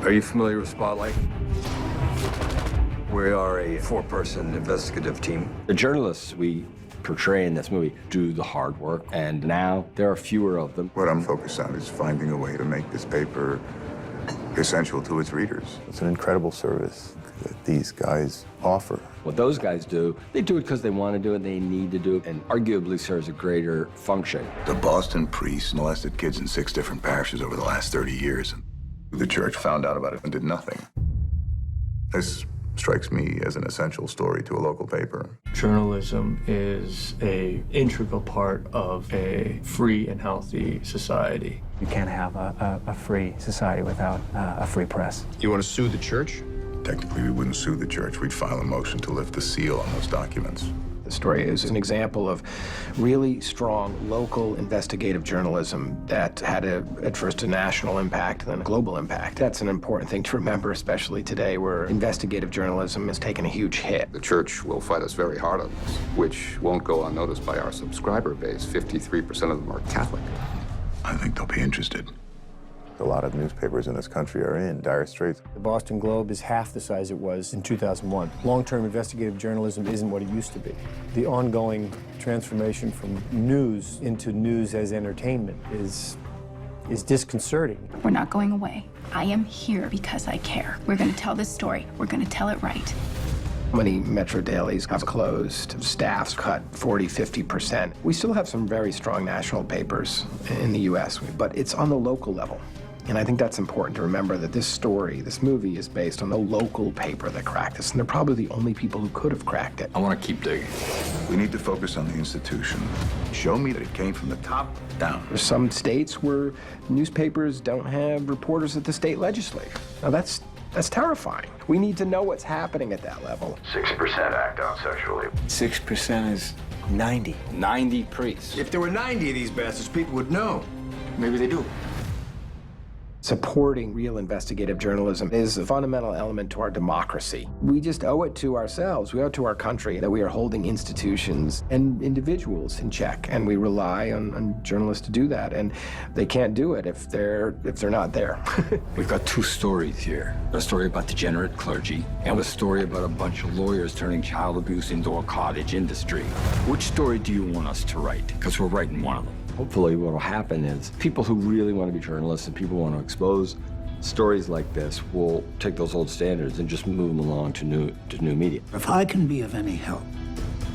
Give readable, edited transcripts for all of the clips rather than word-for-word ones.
Are you familiar with Spotlight? We are a four-person investigative team. The journalists we portray in this movie do the hard work, and now there are fewer of them. What I'm focused on is finding a way to make this paper essential to its readers. It's an incredible service that these guys offer. What those guys do, they do it because they want to do it, they need to do it, and arguably serves a greater function. The Boston priests molested kids in 6 different parishes over the last 30 years. The church found out about it and did nothing. This strikes me as an essential story to a local paper. Journalism is an integral part of a free and healthy society. You can't have a free society without a free press. You want to sue the church? Technically, we wouldn't sue the church. We'd file a motion to lift the seal on those documents. The story is an example of really strong local investigative journalism that had at first a national impact, then a global impact. That's an important thing to remember, especially today where investigative journalism has taken a huge hit. The church will fight us very hard on this, which won't go unnoticed by our subscriber base. 53% of them are Catholic. I think they'll be interested. A lot of newspapers in this country are in dire straits. The Boston Globe is half the size it was in 2001. Long-term investigative journalism isn't what it used to be. The ongoing transformation from news into news as entertainment is disconcerting. We're not going away. I am here because I care. We're going to tell this story. We're going to tell it right. Many metro dailies have closed, staffs cut 40, 50%. We still have some very strong national papers in the U.S., but it's on the local level. And I think that's important to remember that this story, this movie, is based on the local paper that cracked this, and they're probably the only people who could have cracked it. I want to keep digging. We need to focus on the institution. Show me that it came from the top down. There's some states where newspapers don't have reporters at the state legislature. Now that's terrifying. We need to know what's happening at that level. 6% act out sexually. 6% is 90. 90 priests. If there were 90 of these bastards, people would know. Maybe they do. Supporting real investigative journalism is a fundamental element to our democracy. We just owe it to ourselves, we owe it to our country that we are holding institutions and individuals in check, and we rely on journalists to do that, and they can't do it if they're not there. We've got 2 stories here. A story about degenerate clergy, and a story about a bunch of lawyers turning child abuse into a cottage industry. Which story do you want us to write? Because we're writing one of them. Hopefully what will happen is people who really want to be journalists and people who want to expose stories like this will take those old standards and just move them along to new media. If I can be of any help,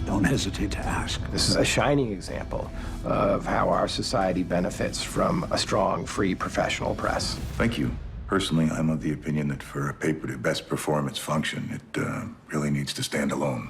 don't hesitate to ask. This is a shining example of how our society benefits from a strong, free, professional press. Thank you. Personally, I'm of the opinion that for a paper to best perform its function, it really needs to stand alone.